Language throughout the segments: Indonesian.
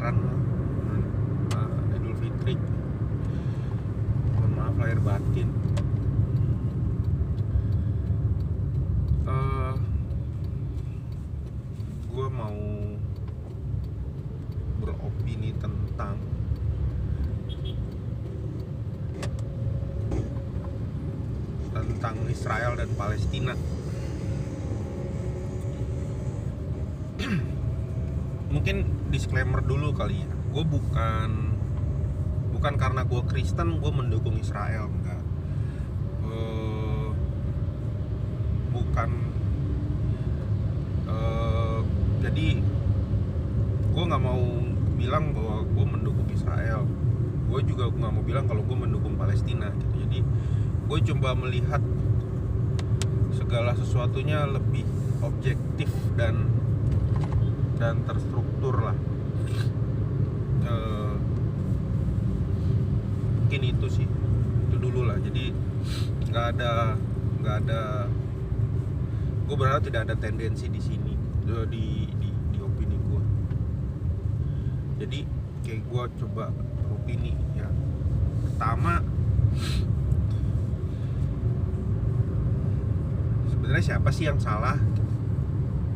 Lebaran, Idul Fitri. Mohon maaf lahir batin. Gue mau beropini tentang Israel dan Palestina. Mungkin disclaimer dulu kali ya. Gue bukan karena gue Kristen gue mendukung Israel, enggak. Bukan. Jadi gue nggak mau bilang bahwa gue mendukung Israel. Gue juga nggak mau bilang kalau gue mendukung Palestina gitu. Jadi gue coba melihat segala sesuatunya lebih objektif dan terstruktur lah. Mungkin itu sih, itu dulu lah. Jadi nggak ada gue berharap tidak ada tendensi di sini di opini gue. Jadi kayak gue coba beropini ya. Pertama, sebenarnya siapa sih yang salah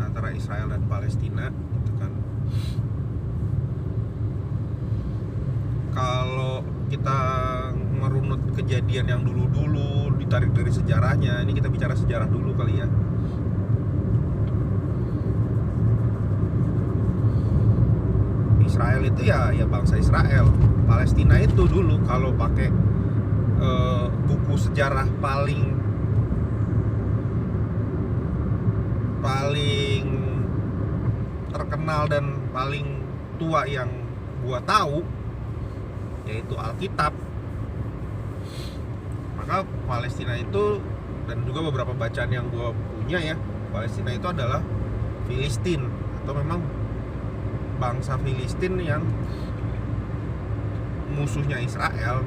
antara Israel dan Palestina gitu kan? Kalau kita merunut kejadian yang dulu-dulu, ditarik dari sejarahnya, ini kita bicara sejarah dulu kali ya. Israel itu ya bangsa Israel. Palestina itu dulu kalau pakai buku sejarah paling terkenal dan paling tua yang gua tahu, yaitu Alkitab. Maka Palestina itu, dan juga beberapa bacaan yang gua punya ya, Palestina itu adalah Filistin, atau memang bangsa Filistin yang musuhnya Israel.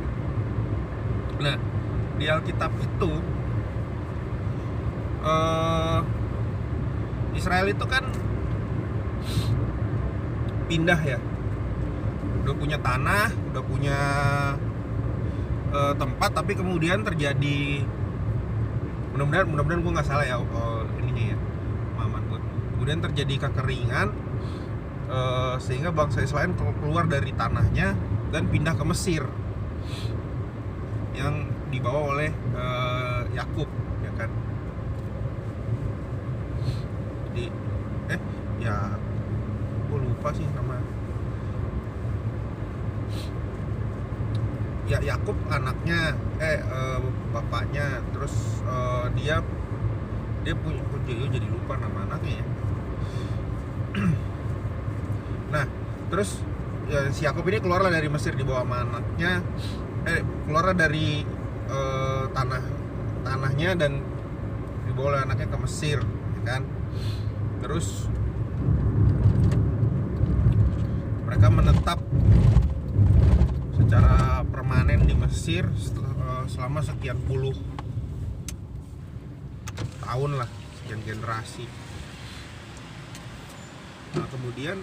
Nah, di Alkitab itu Israel itu kan pindah ya, udah punya tanah, udah punya tempat, tapi kemudian terjadi, mudah-mudahan gue nggak salah ya ininya ya, pemahaman gue. Kemudian terjadi kekeringan, sehingga bangsa Israel keluar dari tanahnya dan pindah ke Mesir yang dibawa oleh Yakub, ya kan. Jadi ya gue lupa sih nama ya, Yakub anaknya, bapaknya, terus dia punya, jadi lupa nama anaknya ya. Nah, terus ya, si Yakub ini keluarlah dari Mesir dibawa sama anaknya, keluarlah dari tanahnya dan dibawa oleh anaknya ke Mesir, ya kan. Terus mereka menetap secara permanen di Mesir selama sekian puluh tahun lah, sekian generasi. Nah, kemudian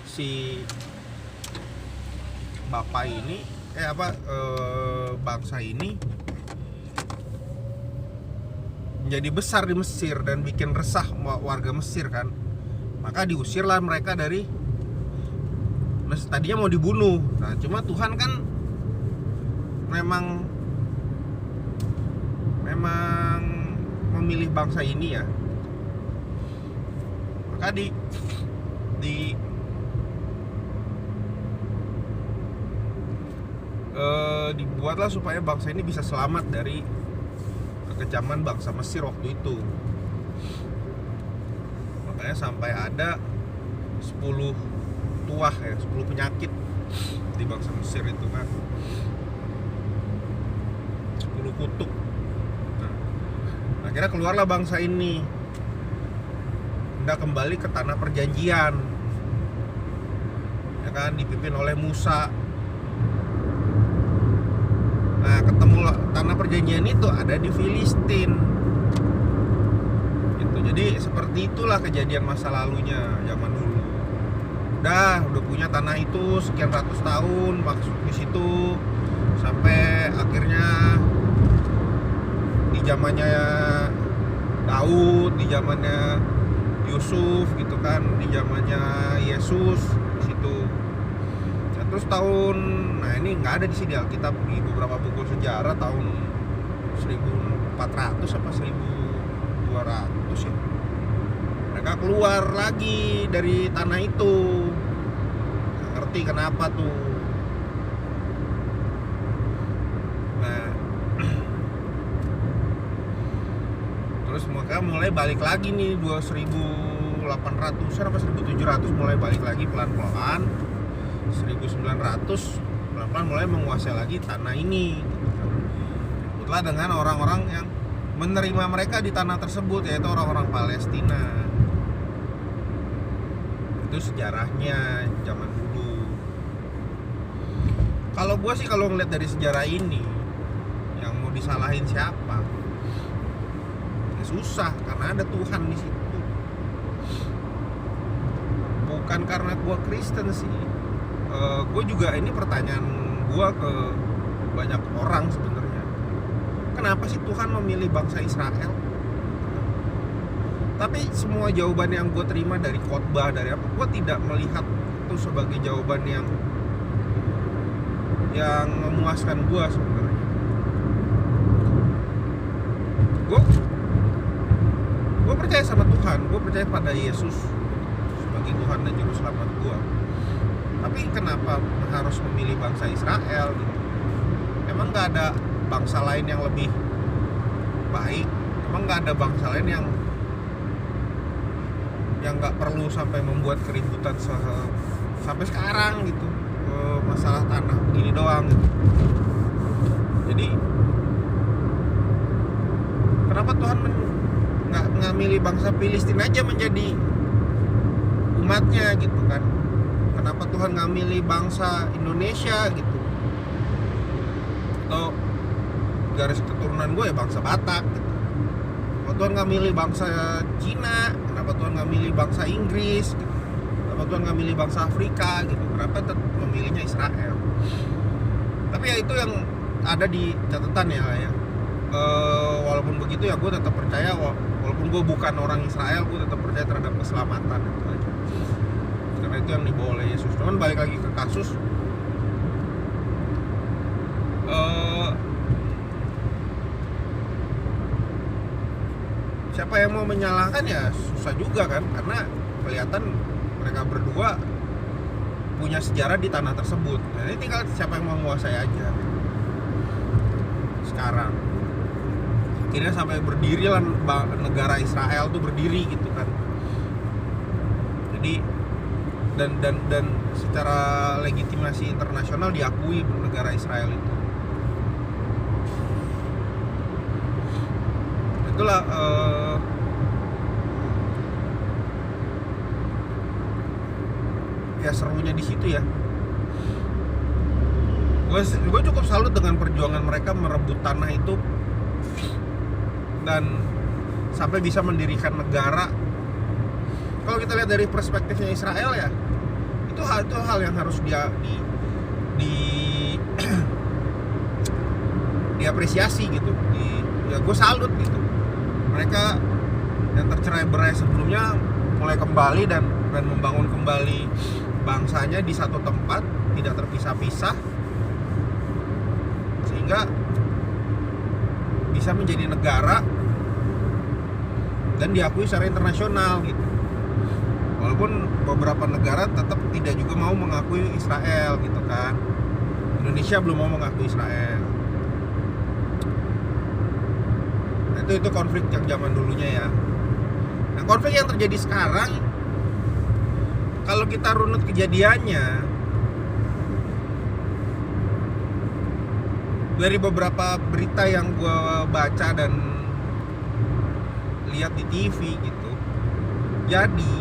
si bapak ini bangsa ini menjadi besar di Mesir dan bikin resah warga Mesir kan. Maka diusirlah mereka dari, tadinya mau dibunuh. Nah, cuma Tuhan kan memang memilih bangsa ini ya. Maka dibuatlah supaya bangsa ini bisa selamat dari kekejaman bangsa Mesir waktu itu. Makanya sampai ada 10 tuah ya, 10 penyakit di bangsa Mesir itu kan, 10 kutuk. Nah, akhirnya keluarlah bangsa ini, hendak kembali ke tanah perjanjian, ya kan, dipimpin oleh Musa. Nah, ketemu tanah perjanjian itu ada di Filistin gitu. Jadi seperti itulah kejadian masa lalunya zaman dulu. udah punya tanah itu sekian ratus tahun, maksud di situ sampai akhirnya di zamannya Daud, di zamannya Yusuf gitu kan, di zamannya Yesus di situ. Nah, terus tahun, nah ini nggak ada di sini Alkitab, di beberapa buku sejarah tahun 1400 apa 1200 ya. Mereka keluar lagi dari tanah itu. Nggak ngerti kenapa tuh. Nah, terus mereka mulai balik lagi nih 2800-an apa 1700 mulai balik lagi pelan-pelan. 1900 pelan-pelan mulai menguasai lagi tanah ini. Ikutlah dengan orang-orang yang menerima mereka di tanah tersebut, yaitu orang-orang Palestina. Itu sejarahnya zaman dulu. Kalau gue sih kalau ngeliat dari sejarah ini, yang mau disalahin siapa? Ya susah, karena ada Tuhan di situ. Bukan karena gue Kristen sih. Gue juga, ini pertanyaan gue ke banyak orang sebenarnya. Kenapa sih Tuhan memilih bangsa Israel? Tapi semua jawaban yang gue terima dari khotbah, dari apa, gue tidak melihat itu sebagai jawaban yang memuaskan gue sebenarnya. Gue percaya sama Tuhan, gue percaya pada Yesus sebagai Tuhan dan Juru Selamat gue. Tapi kenapa harus memilih bangsa Israel gitu? Emang nggak ada bangsa lain yang lebih baik? Emang nggak ada bangsa lain yang nggak perlu sampai membuat keributan sampai sekarang gitu, masalah tanah begini doang gitu. Jadi kenapa Tuhan nggak milih bangsa Filistin aja menjadi umatnya gitu kan? Kenapa Tuhan nggak milih bangsa Indonesia gitu? Atau garis keturunan gue ya bangsa Batak gitu. Kenapa Tuhan nggak milih bangsa Cina? Kenapa Tuhan nggak milih bangsa Inggris? Gitu? Kenapa Tuhan nggak milih bangsa Afrika gitu? Kenapa memilihnya Israel? Tapi ya itu yang ada di catatan ya. Walaupun begitu ya gue tetap percaya, walaupun gue bukan orang Israel, gue tetap percaya terhadap keselamatan itu aja. Karena itu yang dibawa oleh Yesus. Cuman balik lagi ke kasus, siapa yang mau menyalahkan ya susah juga kan, karena kelihatan mereka berdua punya sejarah di tanah tersebut. Nah, ini tinggal siapa yang mau menguasai aja. Sekarang akhirnya sampai berdiri lah negara Israel tuh berdiri gitu kan. Jadi dan secara legitimasi internasional diakui negara Israel itu. Itulah ya serunya di situ ya. Gue cukup salut dengan perjuangan mereka merebut tanah itu dan sampai bisa mendirikan negara. Kalau kita lihat dari perspektifnya Israel ya, itu hal yang harus diapresiasi gitu. Ya gue salut gitu. Mereka yang tercerai-berai sebelumnya mulai kembali dan membangun kembali bangsanya di satu tempat, tidak terpisah-pisah, sehingga bisa menjadi negara dan diakui secara internasional gitu. Walaupun beberapa negara tetap tidak juga mau mengakui Israel gitu kan. Indonesia belum mau mengakui Israel. Nah, itu konflik yang zaman dulunya ya. Nah, konflik yang terjadi sekarang, kalau kita runut kejadiannya, dari beberapa berita yang gue baca dan lihat di TV gitu, jadi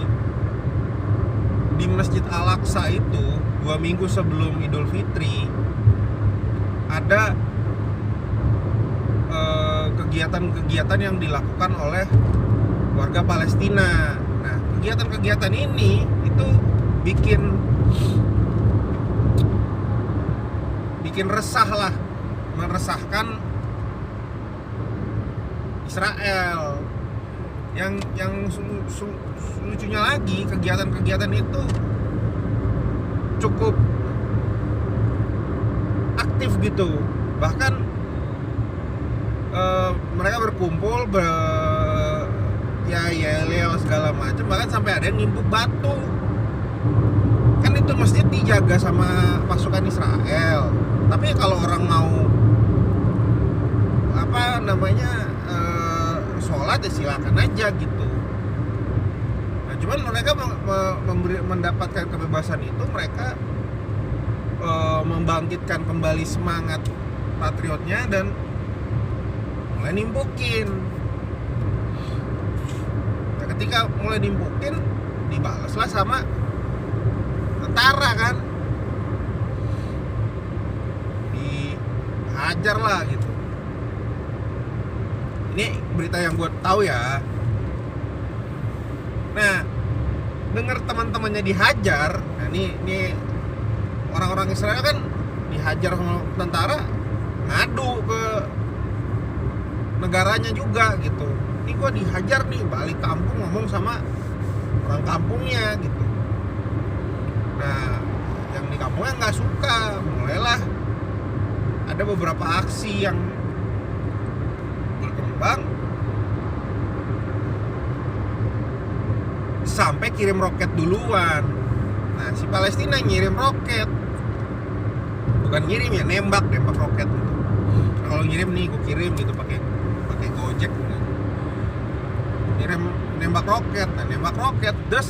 di Masjid Al-Aqsa itu 2 minggu sebelum Idul Fitri ada kegiatan-kegiatan yang dilakukan oleh warga Palestina. Nah, kegiatan-kegiatan ini itu bikin resah lah, meresahkan Israel. Yang lucunya lagi, kegiatan-kegiatan itu cukup aktif gitu. Bahkan mereka berkumpul yel segala macam, bahkan sampai ada yang nimbuk batu. Kan itu mesti dijaga sama pasukan Israel. Tapi kalau orang mau sholat ya silakan aja gitu. Nah, cuman mereka mendapatkan kebebasan itu, mereka membangkitkan kembali semangat patriotnya dan mulai nimbukin. Nah, ketika mulai nimbukin, dibalaslah sama tentara kan, dihajar lah gitu. Ini berita yang gue tahu ya. Nah, dengar teman-temannya dihajar. Nah, ini orang-orang Israel kan dihajar sama tentara, ngadu ke negaranya juga gitu. Ini gue dihajar nih, balik kampung ngomong sama orang kampungnya gitu. Nah, yang di kampungnya nggak suka, mulailah ada beberapa aksi yang berkembang sampai kirim roket duluan. Nah, si Palestina ngirim roket, bukan ngirim ya, nembak roket gitu. Nah, kalau ngirim nih, gue kirim gitu pakai Gojek gitu. Nembak roket, nah nembak roket des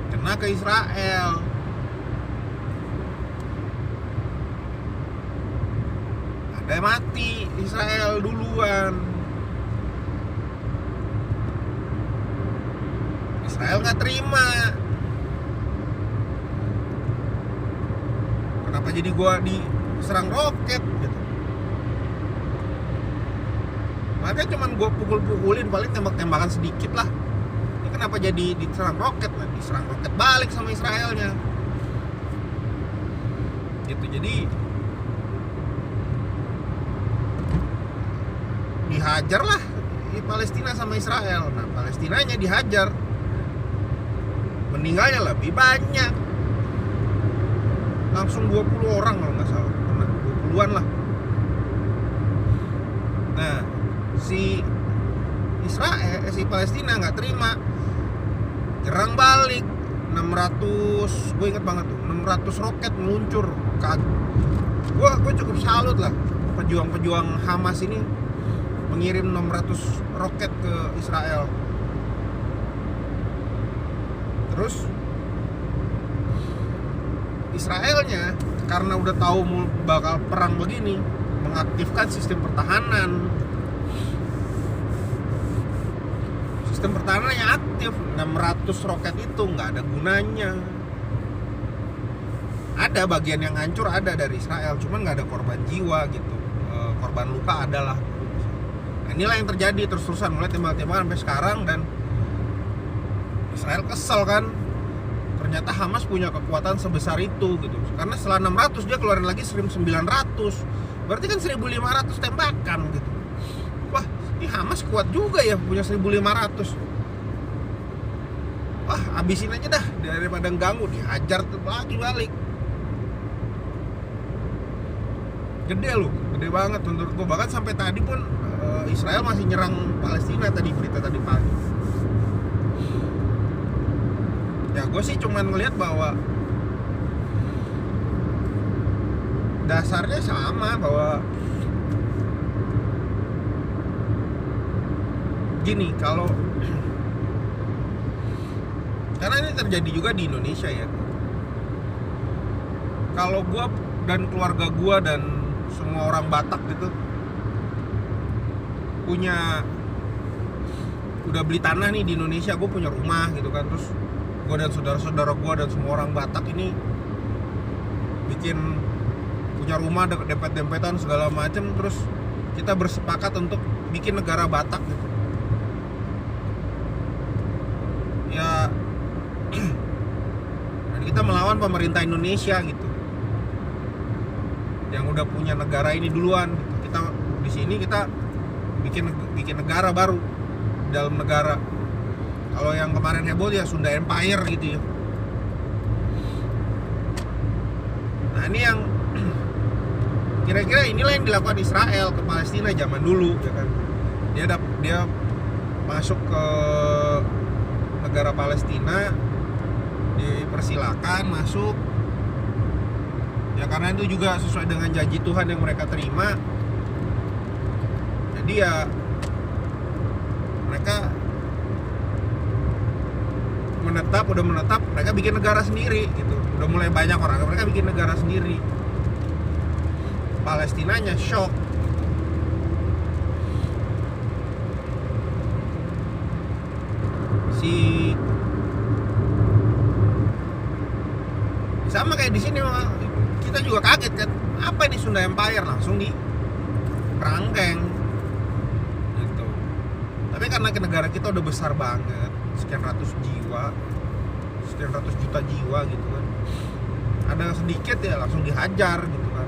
kena ke Israel. Ada mati Israel duluan. Israel nggak terima. Kenapa jadi gua diserang roket gitu? Makanya cuman gua pukul-pukulin, paling tembak-tembakan sedikit lah. Ini kenapa jadi diserang roket? Nah, diserang roket balik sama Israelnya. Gitu, jadi dihajar lah di Palestina sama Israel. Nah, Palestinanya dihajar, meninggalnya lebih banyak, langsung 20 orang kalau nggak salah, 20-an lah. Nah, si Palestina nggak terima, nyerang balik 600, gue inget banget tuh, 600 roket meluncur. Gue cukup salut lah, pejuang Hamas ini mengirim 600 roket ke Israel. Terus Israelnya karena udah tahu bakal perang begini, mengaktifkan sistem pertahanan. Sistem pertahanannya aktif. 600 roket itu nggak ada gunanya. Ada bagian yang hancur, ada dari Israel, cuman nggak ada korban jiwa gitu. Korban luka adalah. Nah, inilah yang terjadi terus-terusan mulai tembak-tembakan sampai sekarang, dan Israel kesel kan. Ternyata Hamas punya kekuatan sebesar itu gitu. Karena setelah 600 dia keluarin lagi 1900. Berarti kan 1500 tembakan gitu. Wah, ini Hamas kuat juga ya, punya 1500. Wah, habisin aja dah daripada ganggu, dihajar lagi balik. Gede loh, gede banget menurut gua. Bahkan sampai tadi pun Israel masih nyerang Palestina tadi, berita tadi pagi. Ya gue sih cuman ngeliat bahwa dasarnya sama, bahwa gini, kalau karena ini terjadi juga di Indonesia ya. Kalau gue dan keluarga gue dan semua orang Batak gitu udah beli tanah nih di Indonesia, gue punya rumah gitu kan. Terus gue dan saudara-saudara gue dan semua orang Batak ini bikin punya rumah dempet-dempetan segala macem. Terus kita bersepakat untuk bikin negara Batak gitu. Ya kita melawan pemerintah Indonesia gitu, yang udah punya negara ini duluan gitu. Kita di sini kita bikin negara baru dalam negara. Kalau yang kemarin heboh ya Sunda Empire gitu ya. Nah ini yang kira-kira inilah yang dilakukan Israel ke Palestina zaman dulu ya kan. Dia masuk ke negara Palestina, dipersilakan masuk ya, karena itu juga sesuai dengan janji Tuhan yang mereka terima. Jadi ya mereka udah menetap, mereka bikin negara sendiri gitu. Udah mulai banyak orang, mereka bikin negara sendiri. Palestinanya shock. Sama kayak di sini, kita juga kaget kan, apa ini Sunda Empire, langsung di kerangkeng gitu. Tapi karena negara kita udah besar banget, sekian ratus juta jiwa gitu kan, ada sedikit ya langsung dihajar gitu kan.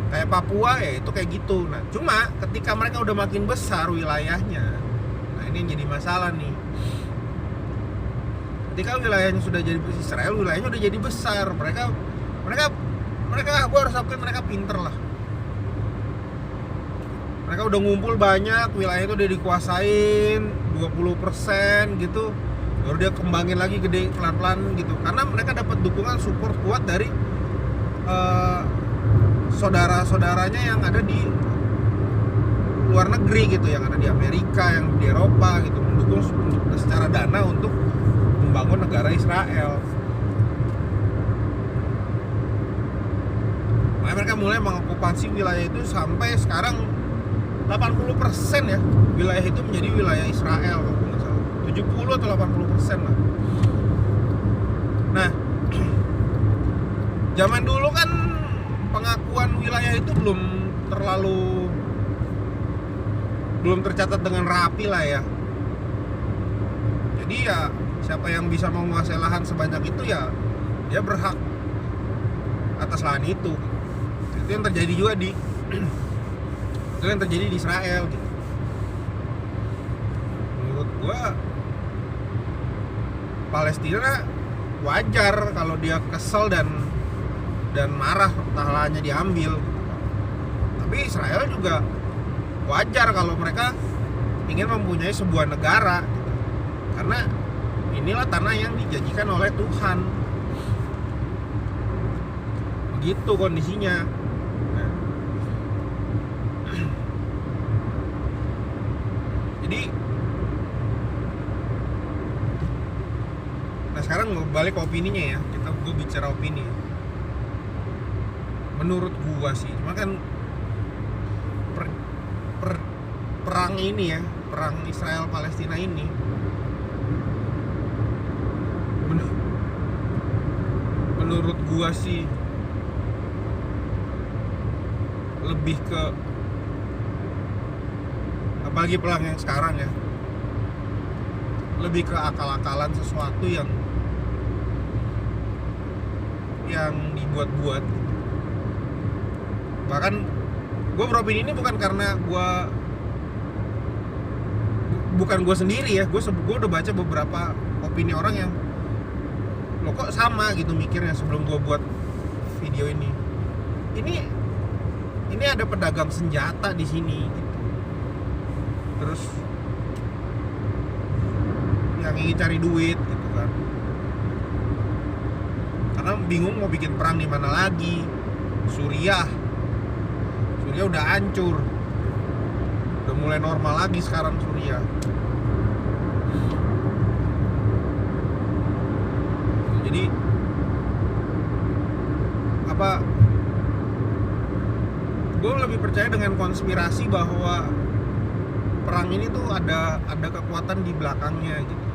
Kayak Papua ya itu kayak gitu. Nah cuma ketika mereka udah makin besar wilayahnya, nah ini yang jadi masalah nih. Ketika wilayahnya sudah jadi Israel, wilayahnya udah jadi besar, mereka gue harus akuin mereka pinter lah. Mereka udah ngumpul banyak, wilayah itu udah dikuasain 20% gitu, baru dia kembangin lagi gede pelan-pelan gitu, karena mereka dapat dukungan support kuat dari saudara-saudaranya yang ada di luar negeri gitu, yang ada di Amerika, yang di Eropa gitu, mendukung secara dana untuk membangun negara Israel. Makanya mereka mulai mengokupasi wilayah itu sampai sekarang 80% ya wilayah itu menjadi wilayah Israel kalau nggak salah, 70 atau 80% lah. Nah, zaman dulu kan pengakuan wilayah itu belum tercatat dengan rapi lah ya. Jadi ya siapa yang bisa menguasai lahan sebanyak itu ya dia berhak atas lahan itu. Itu yang terjadi juga itu yang terjadi di Israel gitu. Menurut gua Palestina wajar kalau dia kesel dan marah lahannya diambil gitu. Tapi Israel juga wajar kalau mereka ingin mempunyai sebuah negara gitu. Karena inilah tanah yang dijanjikan oleh Tuhan. Begitu kondisinya. Nah sekarang balik ke opininya ya. Gue bicara opini. Menurut gua sih, cuma kan perang ini ya, perang Israel Palestina ini menurut gua sih lebih ke, apalagi perang yang sekarang ya, lebih ke akal-akalan sesuatu yang dibuat-buat. Bahkan gue beropini ini bukan karena bukan gue sendiri ya, gue udah baca beberapa opini orang yang lo kok sama gitu mikirnya sebelum gue buat video ini. Ini ada pedagang senjata di sini gitu. Terus yang ingin cari duit gitu kan, karena bingung mau bikin perang di mana lagi. Suriah udah hancur, udah mulai normal lagi sekarang Suriah. Jadi gue lebih percaya dengan konspirasi bahwa perang ini tuh ada kekuatan di belakangnya gitu.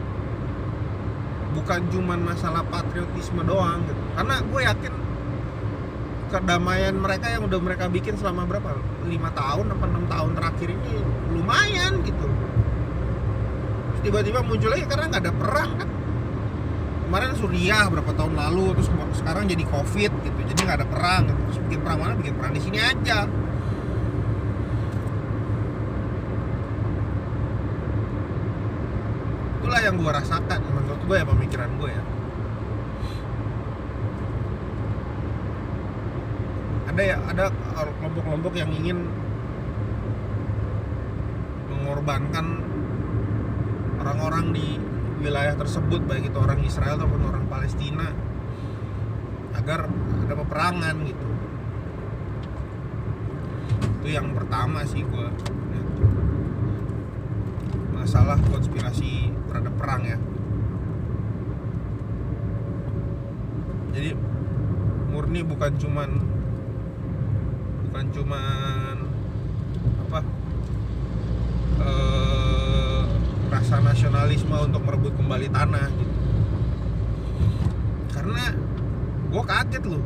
Bukan cuman masalah patriotisme doang gitu. Karena gue yakin kedamaian mereka yang udah mereka bikin selama berapa? 5 tahun apa 6 tahun terakhir ini lumayan gitu. Terus tiba-tiba muncul lagi karena nggak ada perang kan. kemarin Suriah berapa tahun lalu, terus sekarang jadi COVID gitu, jadi nggak ada perang gitu. Terus bikin perang mana, bikin perang di sini aja. Itulah yang gue rasakan, menurut gue ya, pemikiran gue ya. Ada kelompok-kelompok yang ingin mengorbankan orang-orang di wilayah tersebut, baik itu orang Israel ataupun orang Palestina, agar ada peperangan gitu. Itu yang pertama sih gue lihat. Masalah konspirasi terhadap perang ya. Jadi murni bukan cuman apa rasa nasionalisme untuk merebut kembali tanah gitu. Karena gue kaget loh,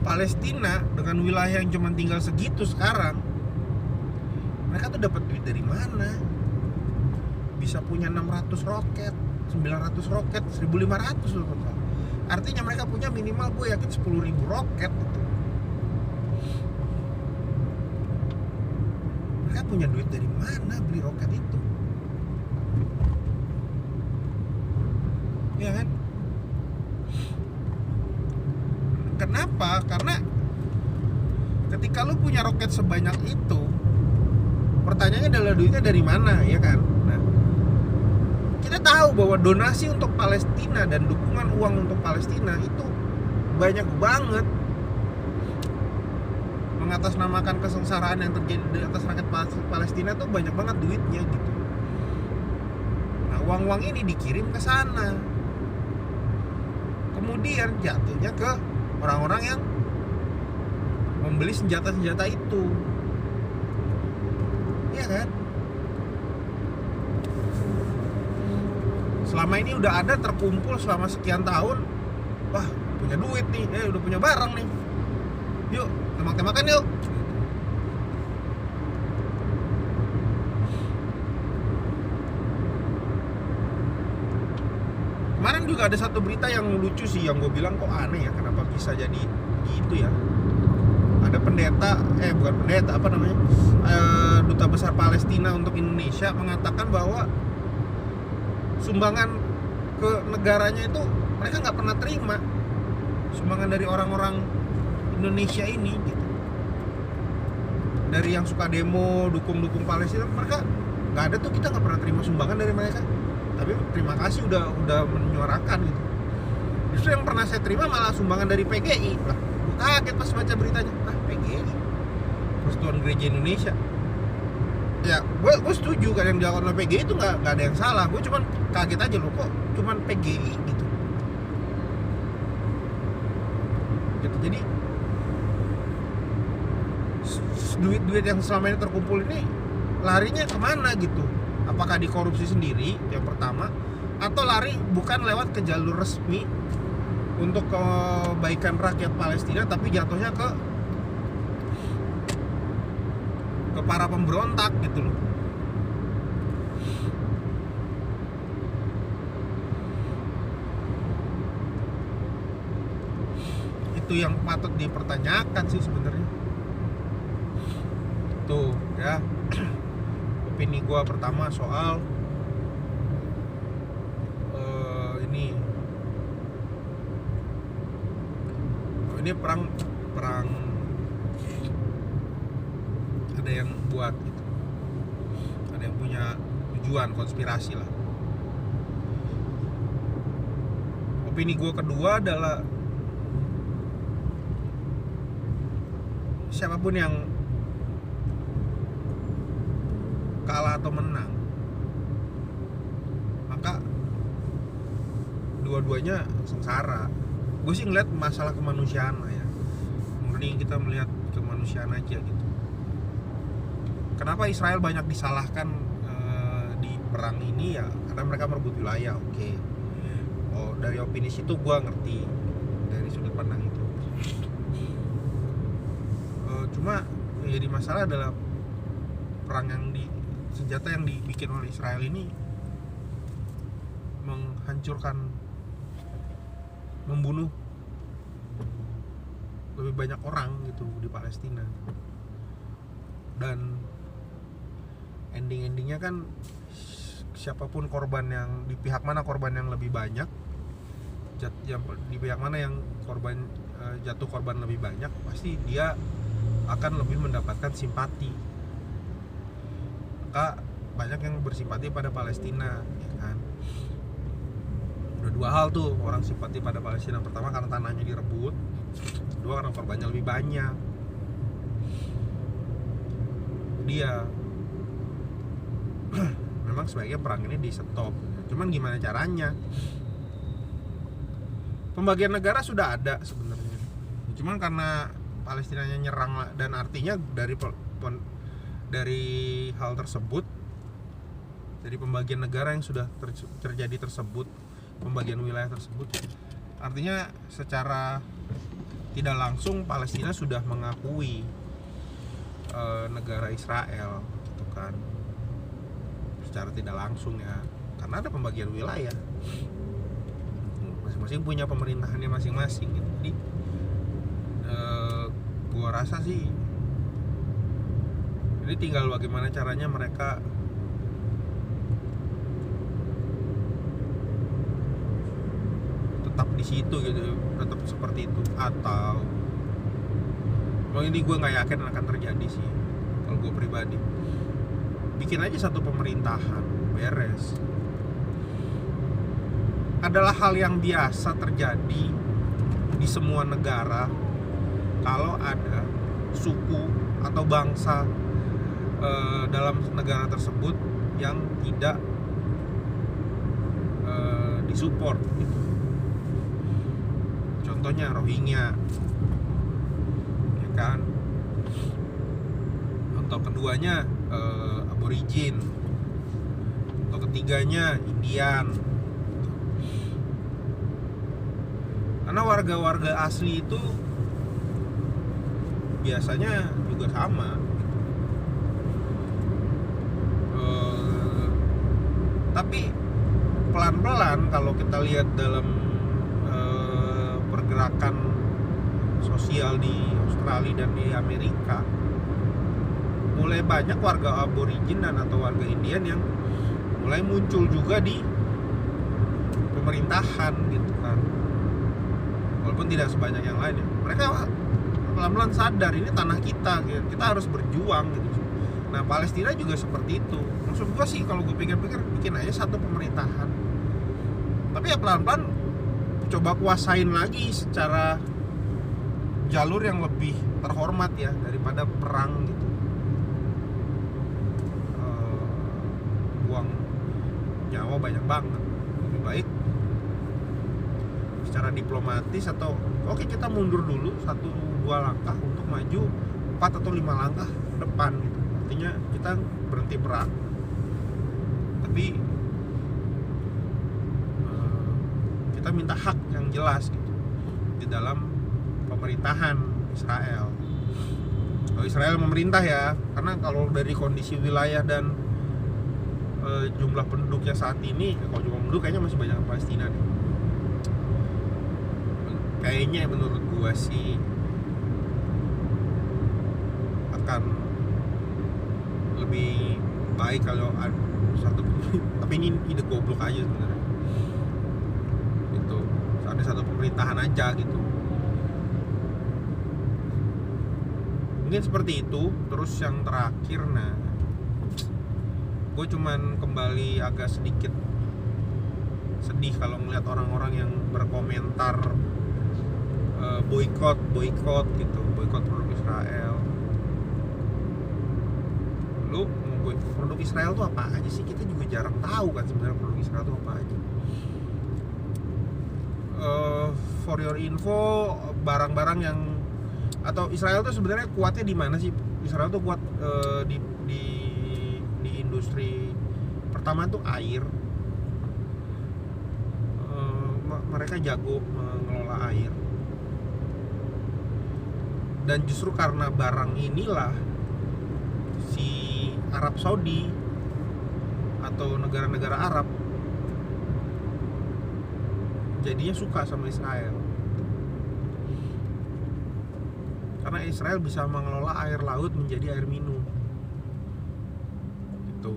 Palestina dengan wilayah yang cuma tinggal segitu sekarang, mereka tuh dapat duit dari mana? Bisa punya 600 roket, 900 roket, 1500 loh total. Artinya mereka punya minimal gue yakin 10.000 roket gitu. Mereka punya duit dari mana beli roket itu? Ya kan? Kenapa? Karena ketika lu punya roket sebanyak itu, pertanyaannya adalah duitnya dari mana, ya kan? Nah, kita tahu bahwa donasi untuk Palestina dan dukungan uang untuk Palestina itu banyak banget. Mengatasnamakan kesengsaraan yang terjadi di atas rakyat Palestina tuh banyak banget duitnya gitu. Nah, uang-uang ini dikirim ke sana, kemudian jatuhnya ke orang-orang yang membeli senjata-senjata itu, ya kan? Selama ini udah ada terkumpul selama sekian tahun, wah punya duit nih, udah punya barang nih, yuk tembak-tembakan yuk. Kemarin juga ada satu berita yang lucu sih, yang gue bilang kok aneh ya, kenapa bisa jadi gitu ya. Ada bukan pendeta, apa namanya, duta besar Palestina untuk Indonesia mengatakan bahwa sumbangan ke negaranya itu mereka nggak pernah terima, sumbangan dari orang-orang Indonesia ini gitu. Dari yang suka demo dukung Palestina, mereka nggak ada tuh, kita nggak pernah terima sumbangan dari mereka. Tapi terima kasih udah menyuarakan gitu. Justru yang pernah saya terima malah sumbangan dari PGI. Lah, gue kaget pas baca beritanya. PGI, Persatuan Gereja Indonesia. Ya, gue setuju kan yang dilakukan oleh PGI itu nggak ada yang salah. Gue cuman kaget aja loh, kok cuman PGI gitu. Jadi duit-duit yang selama ini terkumpul ini larinya kemana gitu? Apakah dikorupsi sendiri yang pertama, atau lari bukan lewat ke jalur resmi untuk kebaikan rakyat Palestina, tapi jatuhnya ke para pemberontak gitu loh. Itu yang patut dipertanyakan sih sebenarnya. Tuh ya, opini gue pertama soal ini perang ada yang buat gitu, ada yang punya tujuan konspirasi lah. Opini gue kedua adalah siapapun yang kalah atau menang, maka dua-duanya sengsara. Gue sih ngeliat masalah kemanusiaan lah ya, murni kita melihat kemanusiaan aja gitu. Kenapa Israel banyak disalahkan di perang ini ya? Karena mereka merebut wilayah, oke. Oh, dari opini situ gue ngerti, dari sudut pandang itu. Cuma yang jadi masalah adalah senjata yang dibikin oleh Israel ini menghancurkan membunuh lebih banyak orang gitu di Palestina. Dan endingnya kan siapapun korban yang di pihak mana korban yang lebih banyak, yang di pihak mana yang korban jatuh korban lebih banyak, pasti dia akan lebih mendapatkan simpati. Maka banyak yang bersimpati pada Palestina, ya kan? Udah dua hal tuh orang simpati pada Palestina. Pertama karena tanahnya direbut, kedua karena korbannya lebih banyak. Dia memang sebaiknya perang ini di stop. Cuman gimana caranya? Pembagian negara sudah ada sebenarnya. Cuman karena Palestinanya nyerang, dan artinya dari hal tersebut, dari pembagian negara yang sudah terjadi tersebut, pembagian wilayah tersebut, artinya secara tidak langsung Palestina sudah mengakui negara Israel, gitu kan, secara tidak langsung ya, karena ada pembagian wilayah, masing-masing punya pemerintahannya masing-masing gitu. Jadi gua rasa sih ini tinggal bagaimana caranya mereka tetap di situ gitu, tetap seperti itu, atau ini gue nggak yakin akan terjadi sih kalau gue pribadi. Bikin aja satu pemerintahan, beres. Adalah hal yang biasa terjadi di semua negara kalau ada suku atau bangsa dalam negara tersebut yang tidak disupport gitu. Contohnya Rohingya, ya kan? Atau keduanya Aborigin, atau ketiganya Indian. Karena warga-warga asli itu biasanya juga sama. Tapi pelan-pelan kalau kita lihat dalam pergerakan sosial di Australia dan di Amerika, mulai banyak warga aborigin dan atau warga Indian yang mulai muncul juga di pemerintahan gitu kan, walaupun tidak sebanyak yang lain ya. Mereka pelan-pelan sadar ini tanah kita harus berjuang gitu. Nah Palestina juga seperti itu. Maksud gue sih kalau gue pikir-pikir, bikin aja satu pemerintahan, tapi ya pelan-pelan coba kuasain lagi secara jalur yang lebih terhormat ya, daripada perang gitu. Buang nyawa banyak banget. Lebih baik secara diplomatis, atau oke, kita mundur dulu 1-2 langkah untuk maju 4 atau 5 langkah ke depan gitu. Artinya kita berhenti perang, tapi kita minta hak yang jelas gitu di dalam pemerintahan Israel. Kalau Israel memerintah ya, karena kalau dari kondisi wilayah dan jumlah penduduknya saat ini, kalau jumlah penduduk kayaknya masih banyak Palestina nih. Kayaknya menurut gua sih akan lebih baik kalau ada satu, tapi ini ide goblok aja sebenarnya gitu, ada satu pemerintahan aja gitu, mungkin seperti itu. Terus yang terakhir, nah gue cuman kembali agak sedikit sedih kalau ngeliat orang-orang yang berkomentar boykot gitu, boykot produk Israel. Lu boykot produk Israel tuh apa aja sih? Kita juga jarang tahu kan sebenarnya produk Israel tuh apa aja. For your info, barang-barang yang, atau Israel tuh sebenarnya kuatnya di mana sih? Israel tuh kuat di industri. Pertama tuh air. Mereka jago mengelola air. Dan justru karena barang inilah si Arab Saudi atau negara-negara Arab jadinya suka sama Israel karena Israel bisa mengelola air laut menjadi air minum gitu.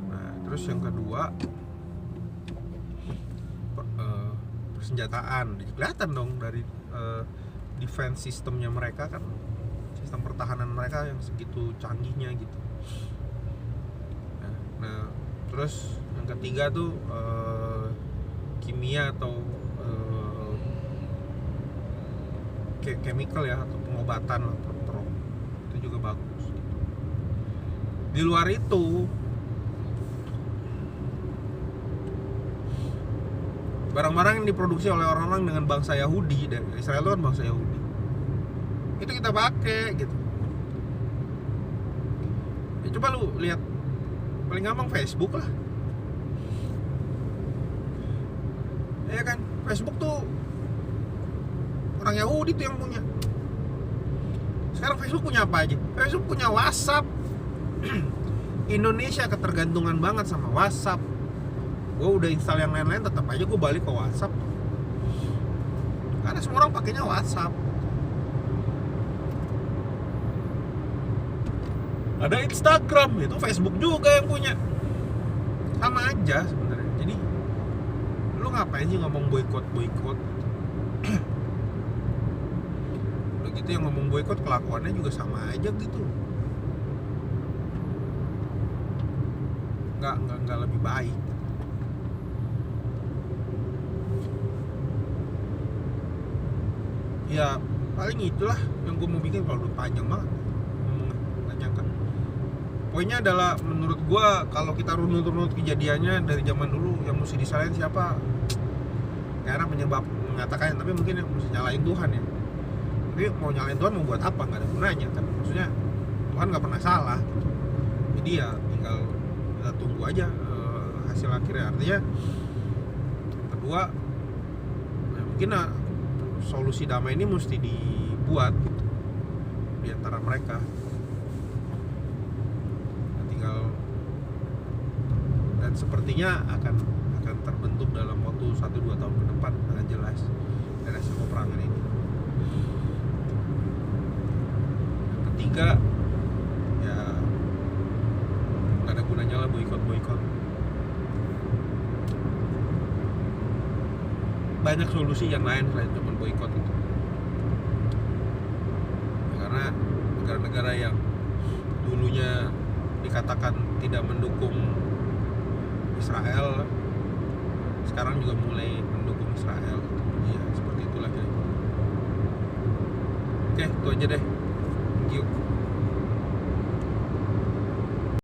Nah terus yang kedua persenjataan, kelihatan dong dari defense sistemnya mereka kan, sistem pertahanan mereka yang segitu canggihnya gitu. Nah terus yang ketiga tuh kimia atau chemical ya, atau pengobatan itu juga bagus. Di luar itu barang-barang yang diproduksi oleh orang-orang dengan bangsa Yahudi, dan Israel itu kan bangsa Yahudi, itu kita pakai gitu. Ya, coba lu lihat, paling gampang Facebook lah ya kan. Facebook tuh orang Yahudi tuh yang punya. Sekarang Facebook punya apa aja? Facebook punya WhatsApp. Indonesia ketergantungan banget sama WhatsApp. Gue udah install yang lain-lain, tetap aja gue balik ke WhatsApp karena semua orang pakainya WhatsApp. Ada Instagram, itu Facebook juga yang punya. Sama aja sebenarnya. Jadi lu ngapain sih ngomong boykot? Udah gitu yang ngomong boykot kelakuannya juga sama aja gitu. Nggak lebih baik. Ya paling itulah yang gue mau bikin. Kalau udah panjang banget ngomongnya, nggak nyangka. Poinnya adalah menurut gue kalau kita runut kejadiannya dari zaman dulu, yang mesti disalahin siapa? Karena penyebab mengatakan, tapi mungkin yang mesti nyalain Tuhan ya. Tapi mau nyalain Tuhan mau buat apa? Nggak ada gunanya kan. Maksudnya Tuhan nggak pernah salah. Jadi ya tinggal kita tunggu aja hasil akhirnya. Artinya kedua ya mungkin solusi damai ini mesti dibuat gitu di antara mereka. Nah, tinggal, dan sepertinya akan terbentuk dalam waktu 1-2 tahun ke depan dengan jelas dari hasil peperangan ini. Yang ketiga ya nggak ada gunanya lah boykot. Banyak solusi yang lain selain cuma boykot itu. Ya, karena negara-negara yang dulunya dikatakan tidak mendukung Israel sekarang juga mulai mendukung Israel. Ya seperti itulah kira-kira. Oke, itu aja deh. Thank you.